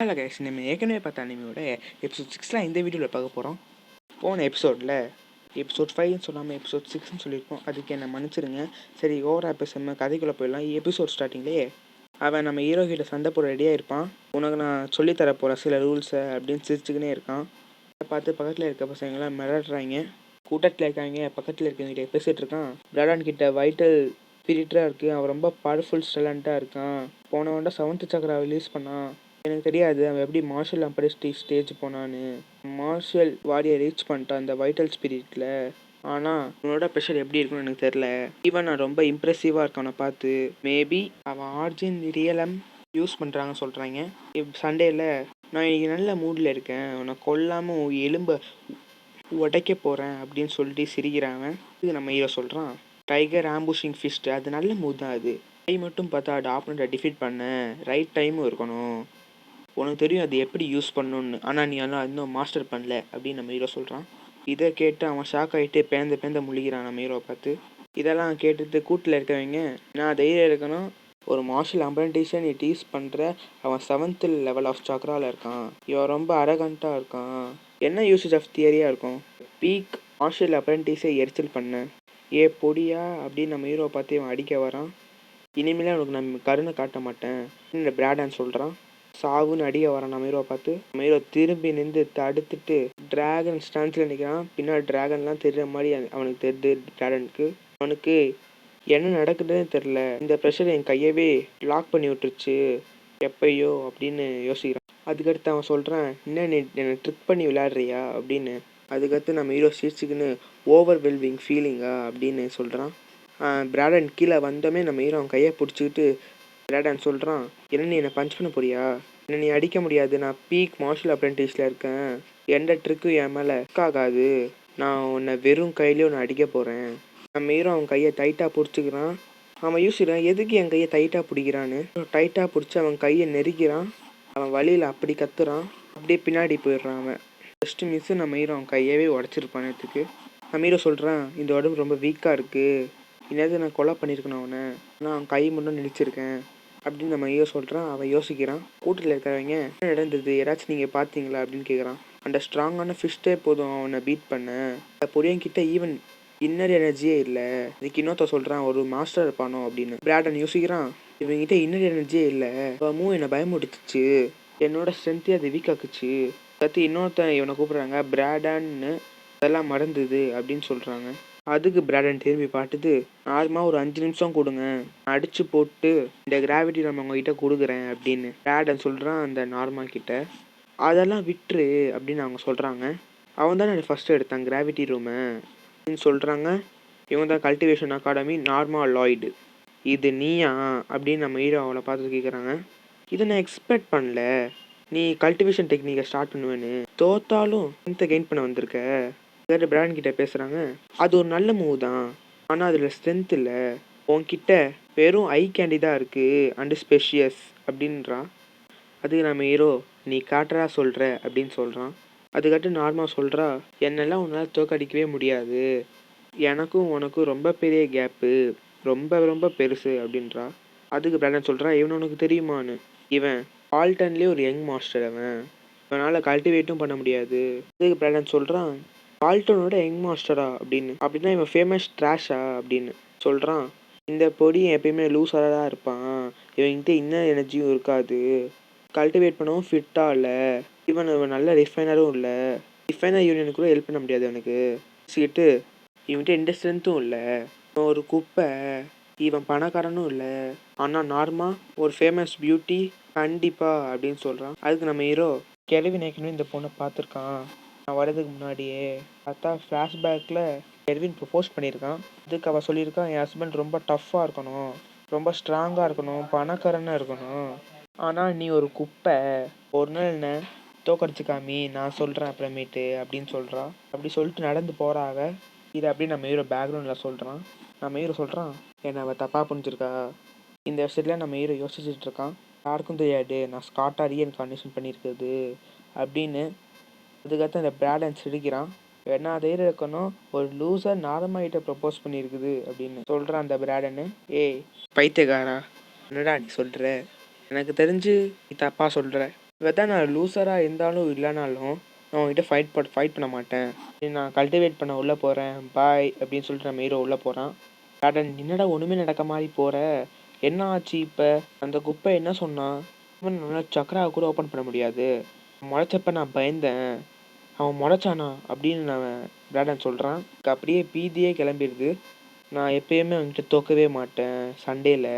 Hello guys, நம்ம ஏற்கனவே பார்த்த அனிமியோட எபிசோட் 6 இந்த வீடியோவில் பார்க்க போகிறோம். போன எபிசோடில் எபிசோட் 5ன்னு சொல்லாமல் எபிசோட் 6ன்னு சொல்லியிருக்கோம். அதுக்கு என்ன மன்னிச்சிருங்க. சரி, ஓவராக பேசாமல் கதைக்குள்ளே போயிடலாம். எபிசோட் ஸ்டார்டிங்லேயே அவன் நம்ம ஹீரோ கிட்ட சண்டை போட ரெடியாக இருப்பான். உனக்கு நான் சொல்லித்தர போகிறேன் சில ரூல்ஸை அப்படின்னு சிரிச்சுக்கினே இருக்கான். அதை பார்த்து பக்கத்தில் இருக்க பசங்களாம் மிரட்டுறாங்க. கூட்டத்தில் இருக்காங்க. பக்கத்தில் இருக்கவங்கிட்ட பேசிகிட்டு இருக்கான். பிராடான் கிட்ட வைட்டல் ஸ்பிரிட்டாக இருக்குது. அவன் ரொம்ப பவர்ஃபுல் ஸ்டலண்ட்டாக இருக்கான். போன வண்ட 7th சக்கரா ரிலீஸ் பண்ணான். எனக்கு தெரியாது அவன் எப்படி மார்ஷல் அம்பரஸ்டி ஸ்டேஜ் போனான்னு. மார்ஷல் வாரியை ரீச் பண்ணிட்டான் அந்த வைட்டல் ஸ்பிரிட்டில். ஆனால் அவனோட ப்ரெஷர் எப்படி இருக்குன்னு எனக்கு தெரில. ஈவன் நான் ரொம்ப இம்ப்ரெசிவாக இருக்கேன் அவனை பார்த்து. மேபி அவன் ஆர்ஜின் ரியலம் யூஸ் பண்ணுறாங்கன்னு சொல்கிறாங்க. சண்டேயில் நான் இன்றைக்கி நல்ல மூடில் இருக்கேன், அவனை கொல்லாமல் எலும்பை உடைக்க போகிறேன் அப்படின்னு சொல்லிட்டு சிரிக்கிறாங்க. இது நம்ம ஹீரோ சொல்கிறான், டைகர் ஆம்புஷிங் ஃபிஸ்ட் அது நல்ல மூட் தான். அது கை மட்டும் பார்த்தா அது ஆப்பனண்ட்டை டிஃபீட் பண்ண ரைட் டைமும் இருக்கணும். உனக்கு தெரியும் அது எப்படி யூஸ் பண்ணணுன்னு, ஆனால் நீ அதெல்லாம் இன்னும் மாஸ்டர் பண்ணல அப்படின்னு நம்ம ஹீரோ சொல்கிறான். இதை கேட்டு அவன் ஷாக் ஆகிட்டு பேந்த முழிக்கிறான் நம்ம ஹீரோவை பார்த்து. இதெல்லாம் கேட்டுட்டு கூட்டில் இருக்கவங்க, நான் தைரியம் இருக்கணும், ஒரு மார்ஷல் அப்ரெண்டிஸை நீ டீஸ் பண்ணுற, அவன் 7th லெவல் ஆஃப் சக்ராவில் இருக்கான், இவன் ரொம்ப அரகண்ட்டாக இருக்கான், என்ன யூசேஜ் ஆஃப் தியரியாக இருக்கும், பீக் மார்ஷல் அப்ரெண்டிஸை எரிச்சல் பண்ண ஏ பொடியா அப்படின்னு நம்ம ஹீரோவை பார்த்து இவன் அடிக்க வரான். இனிமேல் அவனுக்கு நம்ம கருணை காட்ட மாட்டேன் இந்த பிராடான் சொல்கிறான். சாவுன்னு அடிக்க வரான் நம்ம ஹீரோவை பார்த்து. நம்ம ஹீரோ திரும்பி நின்று தடுத்துட்டு டிராகன் ஸ்டான்ஸில் நிற்கிறான். பின்னாடி டிராகன்லாம் தெரிகிற மாதிரி அவனுக்கு தெரியுது பிராடனுக்கு. அவனுக்கு என்ன நடக்குதுன்னு தெரில, இந்த ப்ரெஷர் என் கையவே லாக் பண்ணி விட்டுருச்சு எப்பயோ அப்படின்னு யோசிக்கிறான். அதுக்கடுத்து அவன் சொல்கிறான், என்ன நீ என்னை ட்ரிக் பண்ணி விளையாடுறியா அப்படின்னு. அதுக்கடுத்து நம்ம ஹீரோ சிரிச்சுக்குன்னு ஓவர்வெல்விங் ஃபீலிங்கா அப்படின்னு சொல்கிறான். பிராடன் கீழே வந்தோமே நம்ம ஹீரோ அவன் கையை பிடிச்சிக்கிட்டு பிராடன் சொல்கிறான், என்ன நீ என்னை பஞ்ச் பண்ண போறியா, என்னை நீ அடிக்க முடியாது, நான் பீக் மார்ஷல் அப்ரெண்டிஸில் இருக்கேன், எந்த ட்ரிக்கும் என் மேலே ஆகாது, நான் உன்னை வெறும் கையிலே உன்னை அடிக்க போகிறேன். நம்ம ஹீரோ அவன் கையை டைட்டாக பிடிச்சிக்கிறான். அவன் யோசிக்கிறான் எதுக்கு என் கையை டைட்டாக பிடிக்கிறான்னு. டைட்டாக பிடிச்சி அவன் கையை நெருக்கிறான். அவன் வழியில் அப்படி கத்துறான். அப்படியே பின்னாடி போயிடுறான். அவன் ஜஸ்ட் மிஸ்ஸு நம்ம ஹீரோ அவன் கையவே உடச்சிருப்பான் நேற்றுக்கு. நம்ம ஹீரோ சொல்கிறான், இந்த உடம்பு ரொம்ப வீக்காக இருக்குது, இந்நேரத்தை நான் கொலை பண்ணியிருக்கணும் அவனை, ஆனால் அவன் கை மட்டும் நினச்சிருக்கேன் அப்படின்னு நம்ம ஹீரோ சொல்கிறான். அவன் யோசிக்கிறான். கூட்டத்தில் இருக்கிறவங்க என்ன நடந்தது, யாராச்சும் நீங்கள் பார்த்தீங்களா அப்படின்னு கேட்குறான். அந்த ஸ்ட்ராங்கான ஃபிஸ்ட்டே போதும் அவனை பீட் பண்ண, அந்த பொடியன்கிட்ட ஈவன் இன்னர் எனர்ஜியே இல்லை. இதுக்கு இன்னொருத்த சொல்கிறான், ஒரு மாஸ்டர் இருப்பானோ அப்படின்னு. பிராடன் யோசிக்கிறான், இவங்கிட்ட இன்னர் எனர்ஜியே இல்லை, அவன் என்னை பயமுடுத்துச்சு, என்னோட ஸ்ட்ரென்த்தே அது வீக் ஆக்குச்சு. கற்று இன்னொருத்தன் இவனை கூப்பிட்றாங்க பிராடான்னு, அதெல்லாம் மறந்துது அப்படின்னு சொல்கிறாங்க. அதுக்கு பிராடன் திரும்பி பார்த்துட்டு, நார்மலாக ஒரு 5 நிமிஷம் கொடுங்க, அடித்து போட்டு இந்த கிராவிட்டி நம்ம உங்ககிட்ட கொடுக்குறேன் அப்படின்னு பிராடன் சொல்கிறான் அந்த நார்மா கிட்ட. அதெல்லாம் விட்டுரு அப்படின்னு அவங்க சொல்கிறாங்க. அவன் தானே ஃபஸ்ட்டு எடுத்தான் கிராவிட்டி ரூமை அப்படின்னு சொல்கிறாங்க. இவன் தான் கல்டிவேஷன் அகாடமி நார்மா லாய்டு, இது நீயா அப்படின்னு நம்ம ஹீரோ அவளை பார்த்து கேட்குறாங்க. இதை நான் எக்ஸ்பெக்ட் பண்ணல, நீ கல்டிவேஷன் டெக்னிக்கை ஸ்டார்ட் பண்ணுவேன்னு, தோத்தாலும் ஸ்ட்ரென்த்தை கெயின் பண்ண வந்திருக்க. பிராண்ட் கிட்ட பேசுகிறாங்க. அது ஒரு நல்ல மூவ் தான், ஆனால் அதில் ஸ்ட்ரென்த் இல்லை, உன்கிட்ட வெறும் ஐ கேண்டி தான் இருக்குது அண்டு ஸ்பெஷியஸ் அப்படின்றான். அதுக்கு நம்ம ஹீரோ, நீ காட்டுறா சொல்கிற அப்படின்னு சொல்கிறான். அதுக்கடுத்து நார்மலாக சொல்கிறா, என்னெல்லாம் உன்னால் தோக்கடிக்கவே முடியாது, எனக்கும் உனக்கும் ரொம்ப பெரிய கேப்பு, ரொம்ப ரொம்ப பெருசு அப்படின்றா. அதுக்கு பிராண்டன் சொல்கிறா, இவன் உனக்கு தெரியுமான்னு, இவன் ஆல்டன்லேயே ஒரு யங் மாஸ்டர், இவனால் கல்டிவேட்டும் பண்ண முடியாது. அதுக்கு பிராண்டன் சொல்கிறான், ஆல்டனோட யங் மாஸ்டரா அப்படின்னு, அப்படின்னா இவன் ஃபேமஸ் ட்ராஷா அப்படின்னு சொல்கிறான். இந்த பொடி எப்பயுமே லூஸாக தான் இருப்பான், இவன்கிட்ட இன்னும் எனர்ஜியும் இருக்காது, கல்டிவேட் பண்ணவும் ஃபிட்டாக இல்லை, இவன் நல்ல ரிஃபைனரும் இல்லை, ரிஃபைனர் யூனியனுக்கு கூட ஹெல்ப் பண்ண முடியாது அவனுக்கு, வச்சுக்கிட்டு இவன்கிட்ட எந்த ஸ்ட்ரென்த்தும் இல்லை, இவன் ஒரு குப்பை, இவன் பணக்காரனும் இல்லை, ஆனால் நார்மலாக ஒரு ஃபேமஸ் பியூட்டி கண்டிப்பாக அப்படின்னு சொல்கிறான். அதுக்கு நம்ம ஹீரோ, கெவின் ஏற்கனவே இந்த பொண்ணை பார்த்துருக்கான், நான் வரதுக்கு முன்னாடியே பார்த்தா ஃப்ளாஷ்பேக்கில் கெவின் ப்ரப்போஸ் பண்ணியிருக்கான். அதுக்கு அவள் சொல்லியிருக்கான், என் ஹஸ்பண்ட் ரொம்ப டஃப்பாக இருக்கணும், ரொம்ப ஸ்ட்ராங்காக இருக்கணும், பணக்காரனாக இருக்கணும், ஆனால் நீ ஒரு குப்பை, ஒரு நாள் என்ன தோக்கடிச்சுக்காமி நான் சொல்கிறேன் அப்புறமேட்டு அப்படின்னு சொல்கிறா. அப்படி சொல்லிட்டு நடந்து போகிறாக. இதை அப்படியே நம்ம ஹீரோ பேக்ரவுண்டில் சொல்கிறான். நம்ம ஹீரோ சொல்கிறான், என்னை அவள் தப்பாக புரிஞ்சிருக்கா. இந்த விஷயத்தில் நம்ம ஹீரோ யோசிச்சுட்டு இருக்கான். யாருக்கும் தெரியாது நான் ஸ்காட்டா ரீஇன்கார்னேஷன் பண்ணியிருக்குது அப்படின்னு. அதுக்கடுத்து அந்த பிராடன் சிரிக்கிறான். என்ன தைரியம் இருக்கணும், ஒரு லூசர் நார்மல்கிட்ட ப்ரப்போஸ் பண்ணியிருக்குது அப்படின்னு சொல்கிறான் அந்த பிராடனு. ஏய் பைத்தியக்காரா, என்னடா நீ சொல்கிற, எனக்கு தெரிஞ்சு நீ தப்பாக சொல்கிற, வெதர் நான் லூசராக இருந்தாலும் இல்லைனாலும் நான் உங்ககிட்ட ஃபைட் பண்ண மாட்டேன். நான் கல்டிவேட் பண்ண உள்ளே போகிறேன் பாய் அப்படின்னு சொல்லிட்டு நம்ம ஹீரோ உள்ளே போகிறான். ராடன் என்னடா ஒன்றுமே நடக்க மாதிரி போகிற, என்ன ஆச்சு இப்போ? அந்த குப்பை என்ன சொன்னான்? நல்லா சக்கராவை கூட ஓப்பன் பண்ண முடியாது, முளைச்சப்ப நான் பயந்தேன், அவன் முளைச்சானா அப்படின்னு நான் ராடன் சொல்கிறான். அப்படியே பீதியே கிளம்பிடுது. நான் எப்பயுமே அவன்கிட்ட தோக்கவே மாட்டேன் சண்டேல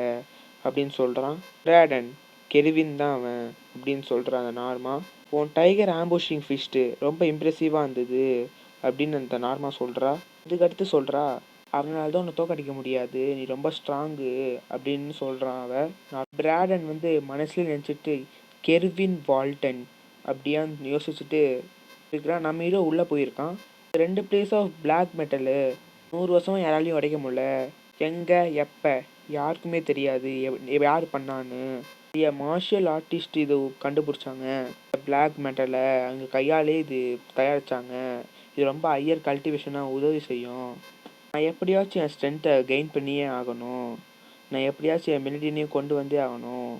அப்படின்னு சொல்கிறான். ராடன் கெரிவின் தான் அவன் அப்படின்னு சொல்கிறான் அந்த நார்மா. உன் டைகர் ஆம்புஷிங் ஃபிஸ்ட்டு ரொம்ப இம்ப்ரெசிவாக இருந்தது அப்படின்னு அந்த நார்மா சொல்கிறா. இதுக்கடுத்து சொல்கிறா, அதனால தான் உன்னை தோக்கடிக்க முடியாது, நீ ரொம்ப ஸ்ட்ராங்கு அப்படின்னு சொல்கிறான் அவன். பிராடன் மனசுல நினச்சிட்டு கெர்வின் வால்டன் அப்படியான்னு யோசிச்சுட்டு இருக்கிறான். நம்ம ஹீரோ உள்ளே போயிருக்கான். 2 பிளேஸ் ஆஃப் பிளாக் மெட்டலு 100 வருஷமாக யாராலையும் உடைக்க முடியல, எங்கே எப்போ யாருக்குமே தெரியாது யார் பண்ணான்னு. மார்ஷியல் ஆர்டிஸ்ட் இது கண்டுபிடிச்சாங்க பிளாக் மெட்டலை, அவங்க கையாலே இது தயாரித்தாங்க, இது ரொம்ப ஹையர் கல்டிவேஷனாக உதவி செய்யும். நான் எப்படியாச்சும் என் ஸ்ட்ரென்த்தை கெயின் பண்ணியே ஆகணும், நான் எப்படியாச்சும் என் மிலிட்டரினையும் கொண்டு வந்தே ஆகணும்,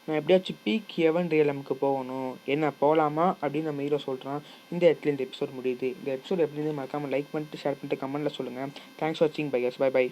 நான் எப்படியாச்சும் பீக் ஹெவன் ரியலமுக்கு போகணும், என்ன போகலாமா அப்படின்னு நம்ம ஹீரோ சொல்கிறான். இந்த இடத்துல இந்த எபிசோட் முடியுது. இந்த எபிசோட் எப்படி இருந்து மறக்காமல் லைக் பண்ணிட்டு ஷேர் பண்ணிட்டு கமெண்ட்டில் சொல்லுங்கள். தேங்க்ஸ் ஃபார் வாட்சிங். Bye guys, bye by.